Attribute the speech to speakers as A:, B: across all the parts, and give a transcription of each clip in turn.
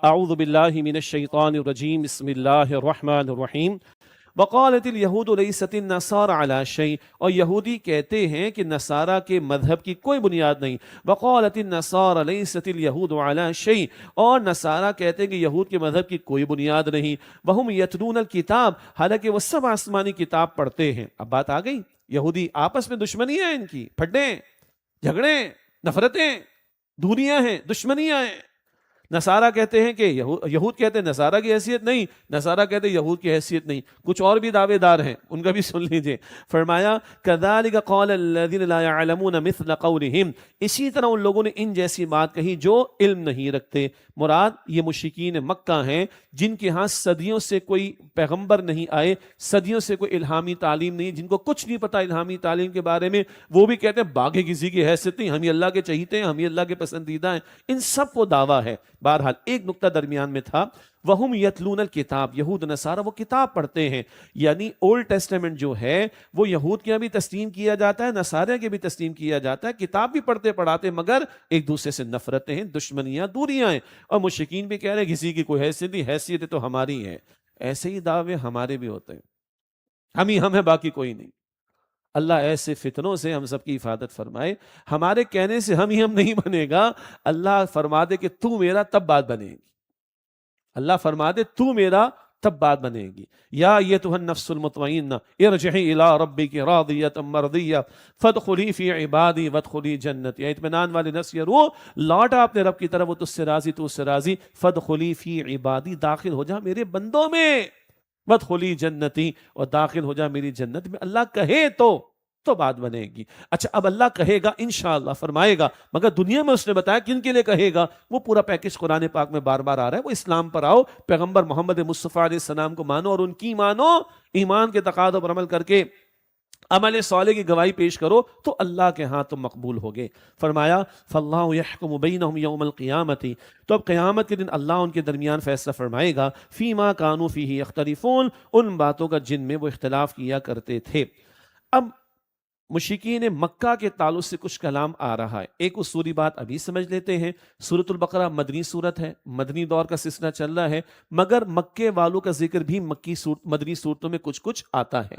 A: اعوذ باللہ من الشیطان الرجیم بسم اللہ الرحمن الرحیم وقالت الیہود لیست النصارى علی شیء، اور یہودی کہتے ہیں کہ نصارہ کے مذہب کی کوئی بنیاد نہیں. وقالت النصارى لیست الیہود علی شیء، اور نصارہ کہتے ہیں کہ یہود کے مذہب کی کوئی بنیاد نہیں. وہم یتلون الکتاب، حالانکہ وہ سب آسمانی کتاب پڑھتے ہیں. اب بات آ گئی، یہودی آپس میں دشمنیاں ہیں، ان کی پھڈیں، جھگڑیں، نفرتیں، دوریاں ہیں، دشمنیاں ہیں. نصارہ کہتے ہیں کہ یہود کہتے ہیں نصارہ کی حیثیت نہیں، نصارہ کہتے ہیں یہود کی حیثیت نہیں. کچھ اور بھی دعوے دار ہیں، ان کا بھی سن لیجئے. فرمایا كَذَلِكَ قَالَ الَّذِينَ لَا يَعْلَمُونَ مِثْلَ قَوْلِهِمْ، اسی طرح ان لوگوں نے ان جیسی بات کہی جو علم نہیں رکھتے. مراد یہ مشرکین مکہ ہیں جن کے ہاں صدیوں سے کوئی پیغمبر نہیں آئے، صدیوں سے کوئی الہامی تعلیم نہیں، جن کو کچھ نہیں پتا الہامی تعلیم کے بارے میں. وہ بھی کہتے ہیں باقی کسی کی حیثیت نہیں، ہم ہی اللہ کے چہیتے ہیں، ہم ہی اللہ کے پسندیدہ ہیں. ان سب کو دعویٰ ہے. بہرحال ایک نقطہ درمیان میں تھا، وہم یتلون الکتاب، یہود نصارہ وہ کتاب پڑھتے ہیں. یعنی اولڈ ٹیسٹمنٹ جو ہے وہ یہود کے یہاں بھی تسلیم کیا جاتا ہے، نصارہ کے بھی تسلیم کیا جاتا ہے. کتاب بھی پڑھتے پڑھاتے، مگر ایک دوسرے سے نفرتیں ہیں، دشمنیاں، دوریاں ہیں. اور مشرکین بھی کہہ رہے ہیں کسی کی کوئی حیثیت نہیں، حیثیت تو ہماری ہے. ایسے ہی دعوے ہمارے بھی ہوتے ہیں، ہم ہیں باقی کوئی نہیں. اللہ ایسے فتنوں سے ہم سب کی حفاظت فرمائے. ہمارے کہنے سے ہم نہیں بنے گا. اللہ فرما دے کہ تو میرا تب بات بنے گی. اللہ فرما دے تو میرا تب بات بنے گی. یا ایتھا النفس المطمئنہ ارجعی الی ربک راضیۃ مرضیہ فادخلی فی عبادی وادخلی جنتی. اطمینان والی نفس یہ روح، لوٹا اپنے رب کی طرف، وہ تجھ سے راضی، تو اس سے راضی. فادخلی فی عبادی، داخل ہو جا میرے بندوں میں. وادخلی جنتی، اور داخل ہو جا میری جنت میں. اللہ کہے تو بات بنے گی. اچھا، اب اللہ کہے گا انشاءاللہ، فرمائے گا، مگر دنیا میں اس نے بتایا کن کے لیے کہے گا. وہ پورا پیکج قرآن پاک میں بار بار آ رہا ہے. وہ اسلام پر آؤ، پیغمبر محمد مصطفیٰ علیہ السلام کو مانو، اور ان کی مانو، ایمان کے تقاضوں پر عمل کر کے عمل صالح کی گواہی پیش کرو تو اللہ کے ہاں تم مقبول ہوگے. فرمایا فاللہ یحکم بینہم یوم القیامت، تو اب قیامت کے دن اللہ ان کے درمیان فیصلہ فرمائے گا. فیما کانوا فیہ یختلفون، ان باتوں کا جن میں وہ اختلاف کیا کرتے تھے. اب مشرکین مکہ کے تعلق سے کچھ کلام آ رہا ہے. ایک اصولی بات ابھی سمجھ لیتے ہیں. سورۃ البقرہ مدنی سورت ہے، مدنی دور کا سلسلہ چل رہا ہے، مگر مکے والوں کا ذکر بھی مدنی صورتوں میں کچھ آتا ہے.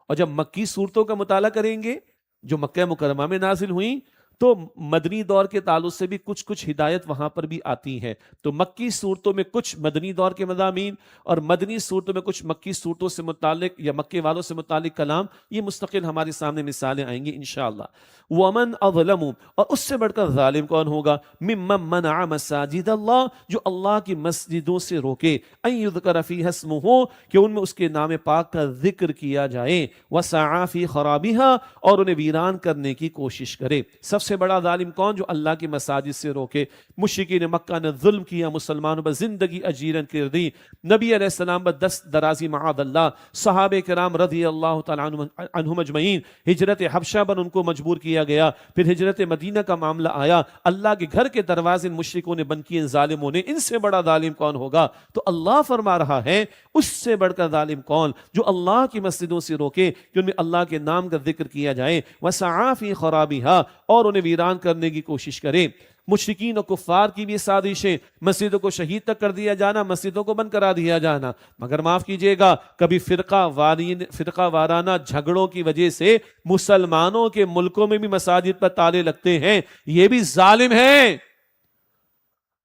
A: اور جب مکی صورتوں کا مطالعہ کریں گے جو مکہ مکرمہ میں نازل ہوئیں، تو مدنی دور کے تعلق سے بھی کچھ ہدایت وہاں پر بھی آتی ہے. تو مکی صورتوں میں کچھ مدنی دور کے مضامین، اور مدنی صورتوں میں کچھ مکی صورتوں سے متعلق یا مکے والوں سے متعلق کلام. یہ مستقل ہمارے سامنے مثالیں آئیں گی انشاءاللہ. ومن اظلم، اور اس سے بڑھ کر ظالم کون ہوگا؟ ممن منع مساجد اللہ، جو اللہ کی مسجدوں سے روکے، ان یذکر فیہا اسمہ، کہ ان میں اس کے نام پاک کا ذکر کیا جائے، وسعی فی خرابہا، اور انہیں ویران کرنے کی کوشش کرے. سب سے بڑا ظالم کون؟ جو اللہ کی مساجد سے روکے. مشرکین مکہ نے ظلم کیا، مسلمانوں پر زندگی اجیرن کر دی، نبی علیہ السلام پر دست درازی معاذ اللہ، صحابہ کرام رضی اللہ تعالیٰ عنہم اجمعین، ہجرت حبشہ پر ان کو مجبور کیا گیا. پھر ہجرت مدینہ کا معاملہ آیا، اللہ کے گھر کے دروازے مشرکوں نے بند کیے، ظالموں نے. ان سے بڑا ظالم کون ہوگا؟ تو اللہ فرما رہا ہے اس سے بڑھ کر ظالم کون؟ جو اللہ کی مسجدوں سے روکے کہ ان میں اللہ کے نام کا ذکر کیا جائے، وسعی فی خرابہا، اور انہیں ویران کرنے کی کوشش کرے. مشرکین و کفار کی بھی سازشیں، مسجدوں کو شہید تک کر دیا جانا، مسجدوں کو بند کرا دیا جانا. مگر معاف کیجئے گا، کبھی فرقہ وارانہ جھگڑوں کی وجہ سے مسلمانوں کے ملکوں میں بھی مساجد پر تالے لگتے ہیں. یہ بھی ظالم ہیں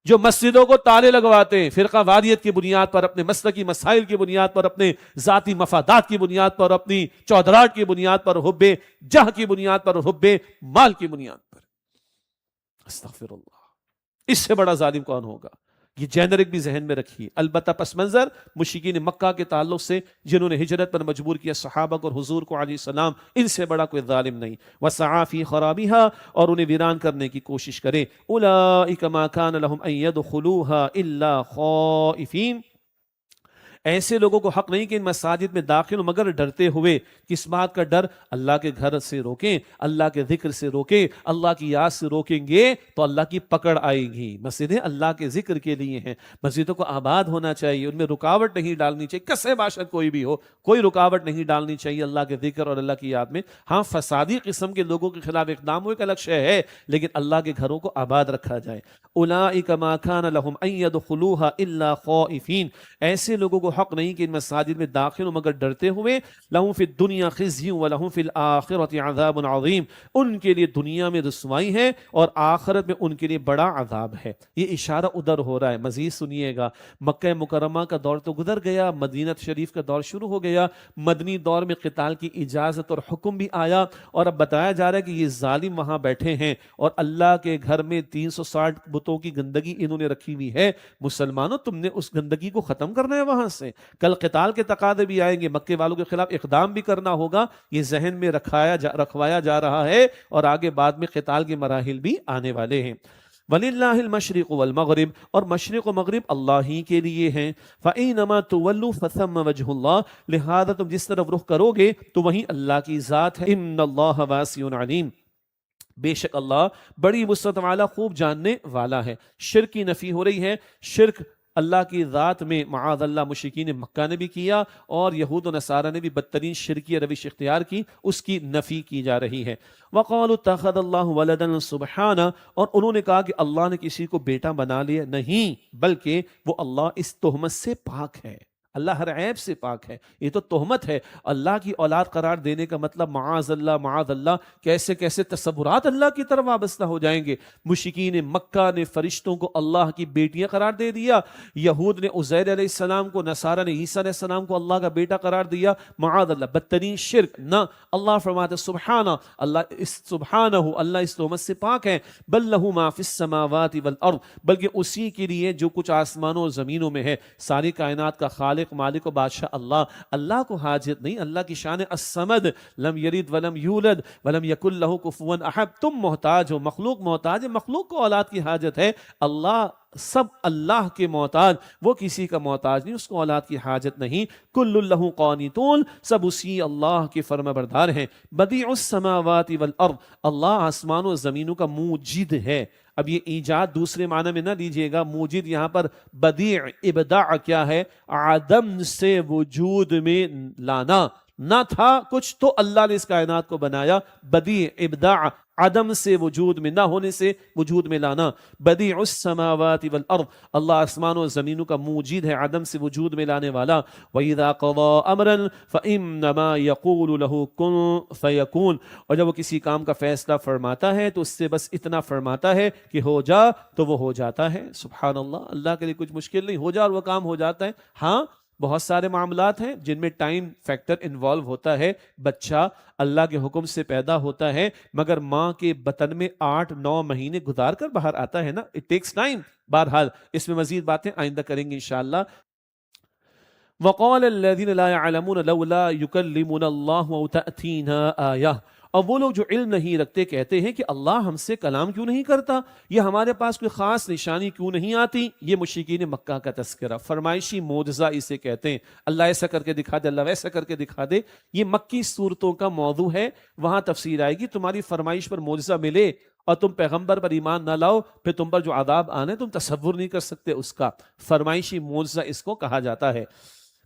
A: جو مسجدوں کو تالے لگواتے ہیں، فرقہ واریت کی بنیاد پر، اپنے مسلکی مسائل کی بنیاد پر، اپنے ذاتی مفادات کی بنیاد پر، اپنی چودراہٹ کی بنیاد پر، حب جاہ کی بنیاد پر، حب مال کی بنیاد پر. استغفر اللہ. اس سے بڑا ظالم کون ہوگا؟ یہ جینرک بھی ذہن میں رکھیے. البتہ پس منظر مشرکین مکہ کے تعلق سے جنہوں نے ہجرت پر مجبور کیا صحابہ کو اور حضور کو علیہ السلام، ان سے بڑا کوئی ظالم نہیں. وسعی فی خرابہا، اور انہیں ویران کرنے کی کوشش کرے. اولئک ما کان لهم ان يدخلوها الا خائفین، ایسے لوگوں کو حق نہیں کہ ان مساجد میں داخل ہوں مگر ڈرتے ہوئے. کس بات کا ڈر؟ اللہ کے گھر سے روکیں، اللہ کے ذکر سے روکیں، اللہ کی یاد سے روکیں گے تو اللہ کی پکڑ آئے گی. مسجدیں اللہ کے ذکر کے لیے ہیں، مسجدوں کو آباد ہونا چاہیے، ان میں رکاوٹ نہیں ڈالنی چاہیے، کسے باشد کوئی بھی ہو، کوئی رکاوٹ نہیں ڈالنی چاہیے اللہ کے ذکر اور اللہ کی یاد میں. ہاں فسادی قسم کے لوگوں کے خلاف اقدام ہو ایک الگ شے ہے، لیکن اللہ کے گھروں کو آباد رکھا جائے. اولئک ما کان لهم ان يدخلوها الا خائفین، ایسے لوگوں کو حق نہیں کہ ان مساجد میں داخل ہوں مگر ڈرتے ہوئے. لهم فی الدنیا خزی ولهم فی الآخرۃ عذاب عظیم، ان کے لیے دنیا میں رسوائی ہے اور آخرت میں ان کے لیے بڑا عذاب ہے. یہ اشارہ ادھر ہو رہا ہے، مزید سنیے گا. مکہ مکرمہ کا دور تو گزر گیا، مدینہ شریف کا دور شروع ہو گیا. مدنی دور میں قتال کی اجازت اور حکم بھی آیا، اور اب بتایا جا رہا ہے کہ یہ ظالم وہاں بیٹھے ہیں اور اللہ کے گھر میں 360 بتوں کی گندگی انہوں نے رکھی ہوئی ہے. مسلمانوں تم نے اس گندگی کو ختم کرنا ہے وہاں سے. کل قتال کے تقاضے بھی آئیں گے، مکے والوں کے خلاف اقدام بھی کرنا ہوگا. یہ ذہن میں رکھوایا جا رہا ہے، اور آگے بعد میں قتال کے مراحل بھی آنے والے ہیں. وَلِلَّهِ الْمَشْرِقُ وَالْمَغْرِبُ، اور مشرق و مغرب اللہ ہی کے لیے ہیں. فَأَيْنَمَا تُوَلُّوا فَثَمَّ وَجْهُ اللَّهِ، لہذا تم جس طرف رخ کرو گے تو وہیں اللہ کی ذات ہے. إِنَّ اللَّهَ وَاسِعٌ عَلِيمٌ، بے شک اللہ بڑی وسعت والا خوب جاننے والا ہے. شرک کی نفی ہو رہی ہے. شرک اللہ کی ذات میں معاذ اللہ مشرکین مکہ نے بھی کیا، اور یہود و نصارہ نے بھی بدترین شرکی روش اختیار کی، اس کی نفی کی جا رہی ہے. وقالوا اتخذ اللہ ولدا سبحانہ، اور انہوں نے کہا کہ اللہ نے کسی کو بیٹا بنا لیا. نہیں، بلکہ وہ اللہ اس تہمت سے پاک ہے، اللہ ہر عیب سے پاک ہے. یہ تو تہمت ہے. اللہ کی اولاد قرار دینے کا مطلب معاذ اللہ معاذ اللہ، کیسے کیسے تصورات اللہ کی طرف وابستہ ہو جائیں گے. مشرکین مکہ نے فرشتوں کو اللہ کی بیٹیاں قرار دے دیا، یہود نے عزیر علیہ السلام کو، نصارہ نے عیسیٰ علیہ السلام کو اللہ کا بیٹا قرار دیا. معاذ اللہ، بدترین شرک. نہ، اللہ فرماتے سبحانہ، اللہ اس تہمت سے پاک ہے. بل لہ ما فی السماوات والارض، بلکہ اسی کے لیے جو کچھ آسمانوں اور زمینوں میں ہے. ساری کائنات کا خالق مالک و بادشاہ اللہ. اللہ کو حاجت نہیں. اللہ کی شان الصمد، لم یلد ولم یولد ولم یکن لہ کفوا احد. تم محتاج ہو، مخلوق محتاج ہے، مخلوق کو اولاد کی حاجت ہے. اللہ سب اللہ کے محتاج، وہ کسی کا محتاج نہیں، اس کو اولاد کی حاجت نہیں. کل لہ قانتون، سب اسی اللہ کے فرما بردار ہیں. بدیع السماوات والارض، اللہ آسمانوں و زمینوں کا موجد ہے. اب یہ ایجاد دوسرے معنی میں نہ لیجئے گا. موجد یہاں پر بدیع، ابداع کیا ہے؟ عدم سے وجود میں لانا. نہ تھا کچھ تو اللہ نے اس کائنات کو بنایا. بدیع، ابداع، عدم سے وجود میں، نہ ہونے سے وجود میں لانا. بدیع السماوات والارض، اللہ آسمانوں و زمینوں کا موجد ہے، عدم سے وجود میں لانے والا. وَإِذَا قَضَىٰ أَمْرًا فَإِنَّمَا يَقُولُ لَهُ كُن فَيَكُونُ، اور جب وہ کسی کام کا فیصلہ فرماتا ہے تو اس سے بس اتنا فرماتا ہے کہ ہو جا، تو وہ ہو جاتا ہے. سبحان اللہ، اللہ کے لیے کچھ مشکل نہیں، ہو جا اور وہ کام ہو جاتا ہے. ہاں بہت سارے معاملات ہیں جن میں ٹائم فیکٹر انوالو ہوتا ہے. بچہ اللہ کے حکم سے پیدا ہوتا ہے، مگر ماں کے بطن میں 8-9 مہینے گزار کر باہر آتا ہے نا. It takes time. بہرحال اس میں مزید باتیں آئندہ کریں گے انشاءاللہ. وقال الذين لا يعلمون لولا يكلمنا الله او تأتينا آية، اور وہ لوگ جو علم نہیں رکھتے کہتے ہیں کہ اللہ ہم سے کلام کیوں نہیں کرتا، یا ہمارے پاس کوئی خاص نشانی کیوں نہیں آتی. یہ مشرکین مکہ کا تذکرہ، فرمائشی معجزہ اسے کہتے ہیں. اللہ ایسا کر کے دکھا دے، اللہ ویسا کر کے دکھا دے. یہ مکی صورتوں کا موضوع ہے، وہاں تفسیر آئے گی. تمہاری فرمائش پر معجزہ ملے اور تم پیغمبر پر ایمان نہ لاؤ، پھر تم پر جو عذاب آنے تم تصور نہیں کر سکتے اس کا. فرمائشی معجزہ اس کو کہا جاتا ہے.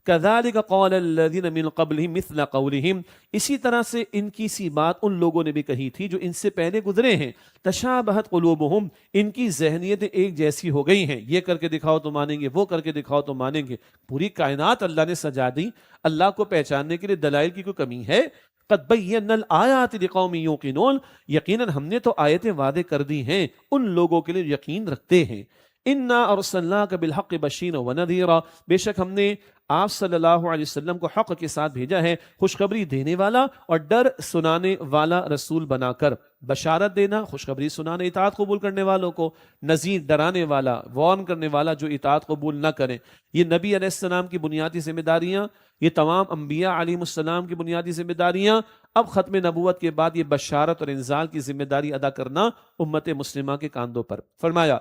A: كَذَلِكَ قَالَ الَّذِينَ مِن قَبْلِهِمْ مِثْلَ قَوْلِهِمْ، اسی طرح سے ان کی سی بات ان لوگوں نے بھی کہی تھی جو ان سے پہلے گزرے ہیں. تشابہت قلوبہم، ان کی ذہنیتیں ایک جیسی ہو گئی ہیں. یہ کر کے دکھاؤ تو مانیں گے، وہ کر کے دکھاؤ تو مانیں گے. پوری کائنات اللہ نے سجا دی. اللہ کو پہچاننے کے لیے دلائل کی کوئی کمی ہے؟ قد بینا الآیات لقوم یوقنون، یقیناً ہم نے تو آیتیں وعدے کر دی ہیں ان لوگوں کے لیے یقین رکھتے ہیں. انا ارسلناک بالحق بشیرا ونذیرا، بے شک ہم نے آپ صلی اللہ علیہ وسلم کو حق کے ساتھ بھیجا ہے، خوشخبری دینے والا اور ڈر سنانے والا رسول بنا کر. بشارت دینا، خوشخبری سنانا اطاعت قبول کرنے والوں کو، نذیر ڈرانے والا، وارن کرنے والا جو اطاعت قبول نہ کریں. یہ نبی علیہ السلام کی بنیادی ذمہ داریاں، یہ تمام انبیاء علیہ السلام کی بنیادی ذمہ داریاں. اب ختم نبوت کے بعد یہ بشارت اور انذار کی ذمہ داری ادا کرنا امت مسلمہ کے کاندھوں پر. فرمایا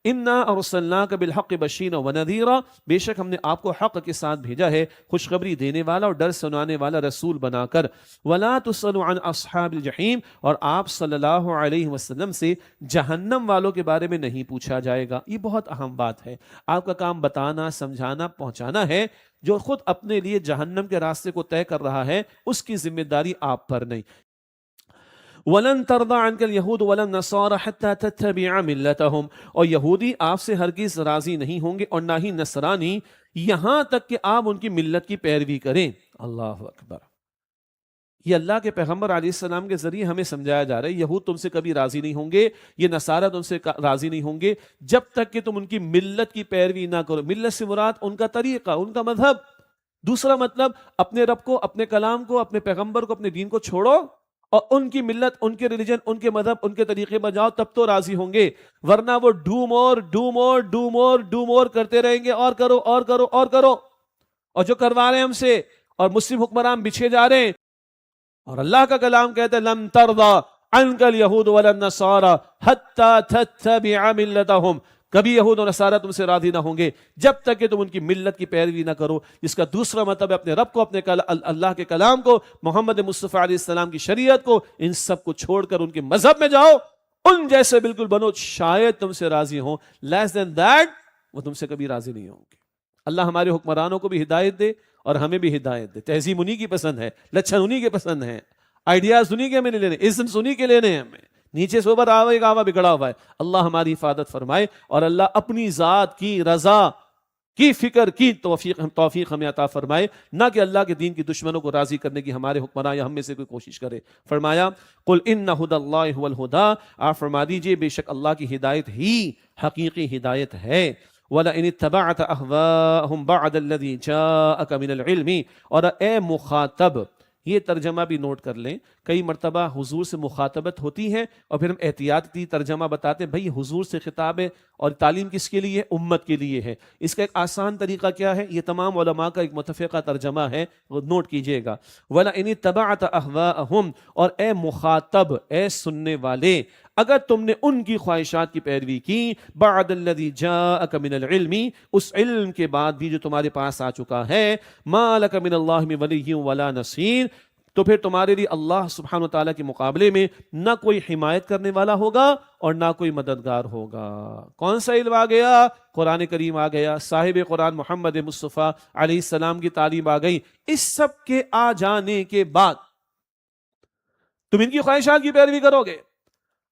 A: انا ارسلناک بالحق بشیرا ونذیرا، بے شک ہم نے آپ کو حق کے ساتھ بھیجا ہے خوشخبری دینے والا اور ڈر سنانے والا رسول بنا کر، ولا تسأل عن اصحاب الجحیم، اور آپ صلی اللہ علیہ وسلم سے جہنم والوں کے بارے میں نہیں پوچھا جائے گا۔ یہ بہت اہم بات ہے، آپ کا کام بتانا، سمجھانا، پہنچانا ہے۔ جو خود اپنے لیے جہنم کے راستے کو طے کر رہا ہے اس کی ذمہ داری آپ پر نہیں۔ وَلَن تَرْضَىٰ عَنْكَ الْيَهُودُ وَلَا النَّصَارَىٰ حَتَّىٰ تَتَّبِعَ مِلَّتَهُمْ، اور یہودی آپ سے ہرگز راضی نہیں ہوں گے اور نہ ہی نصرانی، یہاں تک کہ آپ ان کی ملت کی پیروی کریں۔ اللہ اکبر۔ یہ اللہ کے پیغمبر علیہ السلام کے ذریعے ہمیں سمجھایا جا رہا ہے یہود تم سے کبھی راضی نہیں ہوں گے، یہ نصارہ تم سے راضی نہیں ہوں گے جب تک کہ تم ان کی ملت کی پیروی نہ کرو۔ ملت سے مراد ان کا طریقہ، ان کا مذہب۔ دوسرا مطلب اپنے رب کو، اپنے کلام کو، اپنے پیغمبر کو، اپنے دین کو چھوڑو اور ان کی ملت، ان کے ریلیجن، ان کے مذہب، ان کے طریقے پر جاؤ، تب تو راضی ہوں گے، ورنہ وہ ڈو مور کرتے رہیں گے، اور کرو اور کرو اور کرو، اور جو کروا رہے ہیں ہم سے، اور مسلم حکمران بچھے جا رہے ہیں۔ اور اللہ کا کلام کہتا ہے لن ترضى عنك اليهود ولا النصارى حتى تتبع ملتهم، کبھی یہود اور نصارہ تم سے راضی نہ ہوں گے جب تک کہ تم ان کی ملت کی پیروی نہ کرو۔ اس کا دوسرا مطلب ہے اپنے رب کو، اپنے اللہ کے کلام کو، محمد مصطفیٰ علیہ السلام کی شریعت کو، ان سب کو چھوڑ کر ان کے مذہب میں جاؤ، ان جیسے بالکل بنو، شاید تم سے راضی ہوں، لیس دین دیٹ وہ تم سے کبھی راضی نہیں ہوں گے۔ اللہ ہمارے حکمرانوں کو بھی ہدایت دے اور ہمیں بھی ہدایت دے۔ تہذیب انہی کی پسند ہے، لچھن انہی کے پسند ہیں، آئیڈیاز انہی کے ہمیں نہیں لینے، عزت انہی کے لینے ہیں ہمیں، نیچے سے اوپر آوے گا بگڑا ہوا ہے۔ اللہ ہماری حفاظت فرمائے اور اللہ اپنی ذات کی رضا کی فکر کی توفیق ہمیں عطا فرمائے، نہ کہ اللہ کے دین کی دشمنوں کو راضی کرنے کی ہمارے حکمراں یا ہم میں سے کوئی کوشش کرے۔ فرمایا قل ان ھدی اللہ ھو الھدی، آپ فرما دیجئے بے شک اللہ کی ہدایت ہی حقیقی ہدایت ہے۔ وَلَئِنِ اتَّبَعْتَ أَهْوَاءَهُمْ بَعْدَ الَّذِي جَاءَكَ مِنَ الْعِلْمِ، اور اے مخاطب، یہ ترجمہ بھی نوٹ کر لیں، کئی مرتبہ حضور سے مخاطبت ہوتی ہے اور پھر ہم احتیاطی ترجمہ بتاتے ہیں، بھئی حضور سے خطاب ہے اور تعلیم کس کے لیے ہے؟ امت کے لیے ہے۔ اس کا ایک آسان طریقہ کیا ہے؟ یہ تمام علماء کا ایک متفقہ ترجمہ ہے، وہ نوٹ کیجئے گا۔ وَلَئِنِ اتَّبَعْتَ أَهْوَاءَهُمْ، اور اے مخاطب، اے سننے والے، اگر تم نے ان کی خواہشات کی پیروی کی، بعد الذی جاءک من العلم، اس علم کے بعد بھی جو تمہارے پاس آ چکا ہے، ما لک من اللہ من ولی ولا نصیر، تو پھر تمہارے لیے اللہ سبحانہ وتعالی کے مقابلے میں نہ کوئی حمایت کرنے والا ہوگا اور نہ کوئی مددگار ہوگا۔ کون سا علم آ گیا؟ قرآن کریم آ گیا، صاحب قرآن محمد مصطفیٰ علیہ السلام کی تعلیم آ گئی۔ اس سب کے آ جانے کے بعد تم ان کی خواہشات کی پیروی کرو گے،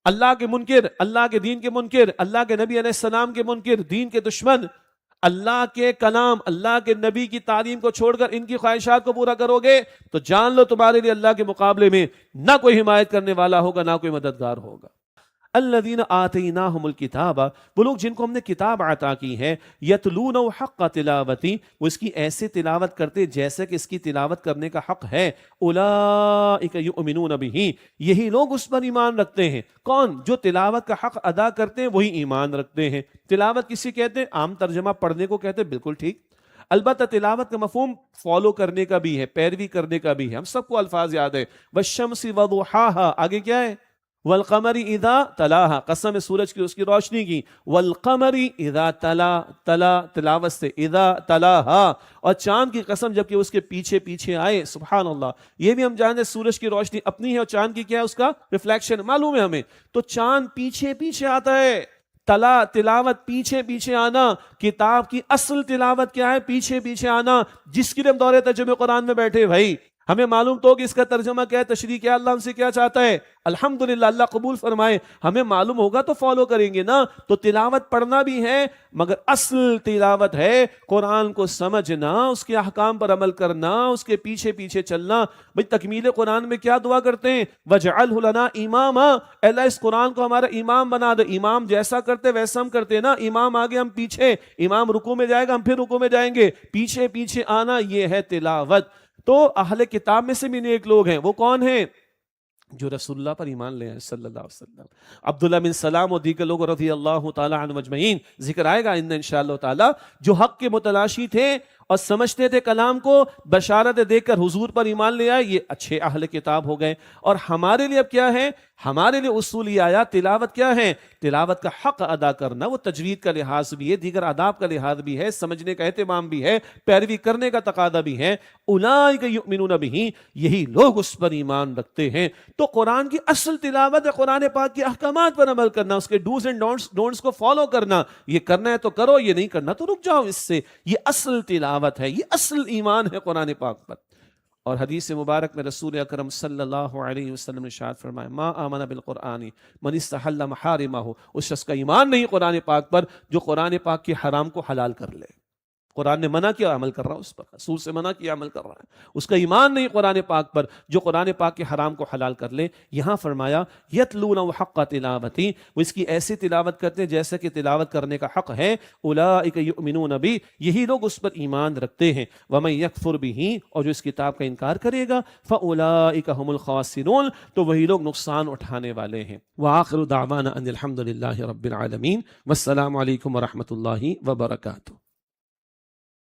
A: اللہ کے منکر، اللہ کے دین کے منکر، اللہ کے نبی علیہ السلام کے منکر، دین کے دشمن، اللہ کے کلام، اللہ کے نبی کی تعلیم کو چھوڑ کر ان کی خواہشات کو پورا کرو گے تو جان لو تمہارے لیے اللہ کے مقابلے میں نہ کوئی حمایت کرنے والا ہوگا، نہ کوئی مددگار ہوگا۔ الذین آتیناہم الکتاب، وہ لوگ جن کو ہم نے کتاب عطا کی ہے، یتلون حق تلاوتی، وہ اس کی ایسے تلاوت کرتے جیسے کہ اس کی تلاوت کرنے کا حق ہے، اولئک یؤمنون بہ، یہی لوگ اس پر ایمان رکھتے ہیں۔ کون؟ جو تلاوت کا حق ادا کرتے ہیں وہی ایمان رکھتے ہیں۔ تلاوت کسی کہتے ہیں؟ عام ترجمہ پڑھنے کو کہتے ہیں، بالکل ٹھیک۔ البتہ تلاوت کا مفہوم فالو کرنے کا بھی ہے، پیروی کرنے کا بھی ہے۔ ہم سب کو الفاظ یاد ہے، والشمس وضحاها، آگے کیا ہے؟ والقمر اذا تلاها، قسم ہے سورج کی، اس کی روشنی کی، والقمر اذا تلا تلاوت سے، اذا تلاها، اور چاند کی قسم جبکہ اس کے پیچھے پیچھے آئے۔ سبحان اللہ، یہ بھی ہم جانتے ہیں سورج کی روشنی اپنی ہے اور چاند کی کیا ہے؟ اس کا ریفلیکشن معلوم ہے ہمیں، تو چاند پیچھے پیچھے آتا ہے۔ تلاوت پیچھے پیچھے آنا، کتاب کی اصل تلاوت کیا ہے؟ پیچھے پیچھے آنا۔ جس کے لیے ہم دورے ترجمہ قرآن میں بیٹھے بھائی، ہمیں معلوم تو کہ اس کا ترجمہ کیا ہے، تشریح کیا ہے، اللہ ہم سے کیا چاہتا ہے۔ الحمدللہ، اللہ قبول فرمائے، ہمیں معلوم ہوگا تو فالو کریں گے نا۔ تو تلاوت پڑھنا بھی ہے، مگر اصل تلاوت ہے قرآن کو سمجھنا، اس کے احکام پر عمل کرنا، اس کے پیچھے پیچھے چلنا۔ بھئی تکمیل قرآن میں کیا دعا کرتے ہیں؟ وَجْعَلْهُ لَنَا إِمَامًا، اے اللہ اس قرآن کو ہمارا امام بنا دے۔ امام جیسا کرتے ویسا ہم کرتے نا، امام آگے ہم پیچھے، امام رکوع میں جائے گا ہم پھر رکوع میں جائیں گے، پیچھے پیچھے آنا، یہ ہے تلاوت۔ تو اہل کتاب میں سے بھی نیک لوگ ہیں، وہ کون ہیں؟ جو رسول اللہ پر ایمان لے آئے صلی اللہ علیہ وسلم، عبداللہ بن سلام اور دیگر لوگ رضی اللہ تعالی عنہ اجمعین، ذکر آئے گا انشاءاللہ تعالی، جو حق کے متلاشی تھے اور سمجھتے تھے کلام کو، بشارت دے کر حضور پر ایمان لے آئے، یہ اچھے اہل کتاب ہو گئے۔ اور ہمارے لیے اب کیا ہے؟ ہمارے لیے اصول یہ آیا، تلاوت کیا ہے؟ تلاوت کا حق ادا کرنا، وہ تجوید کا لحاظ بھی ہے، دیگر آداب کا لحاظ بھی ہے، سمجھنے کا اہتمام بھی ہے، پیروی کرنے کا تقاضا بھی ہے۔ اولئک یؤمنون بہ، یہی لوگ اس پر ایمان رکھتے ہیں۔ تو قرآن کی اصل تلاوت ہے قرآن پاک کے احکامات پر عمل کرنا، اس کے ڈوز اینڈ ڈونٹس کو فالو کرنا۔ یہ کرنا ہے تو کرو، یہ نہیں کرنا تو رک جاؤ اس سے۔ یہ اصل تلاوت ہے، یہ اصل ایمان ہے قرآن پاک پر۔ اور حدیث مبارک میں رسول اکرم صلی اللہ علیہ وسلم نے ارشاد فرمایا، ما آمن بالقرآن من استحل محارمہ، اس شخص کا ایمان نہیں قرآن پاک پر جو قرآن پاک کے حرام کو حلال کر لے۔ قرآن نے منع کیا، عمل کر رہا اس پر، رسول سے منع کیا، عمل کر رہا ہے، اس کا ایمان نہیں قرآن پاک پر جو قرآن پاک کے حرام کو حلال کر لے۔ یہاں فرمایا یتلون حق تلاوتی، وہ اس کی ایسی تلاوت کرتے ہیں جیسے کہ تلاوت کرنے کا حق ہے۔ اولئک یؤمنون بہ، یہی لوگ اس پر ایمان رکھتے ہیں۔ ومن یکفر بہ، اور جو اس کتاب کا انکار کرے گا، فاولئک هم الخاسرون، تو وہی لوگ نقصان اٹھانے والے ہیں۔ وآخر دعوانا ان الحمد للہ رب العالمین، والسلام علیکم ورحمۃ اللہ وبرکاتہ۔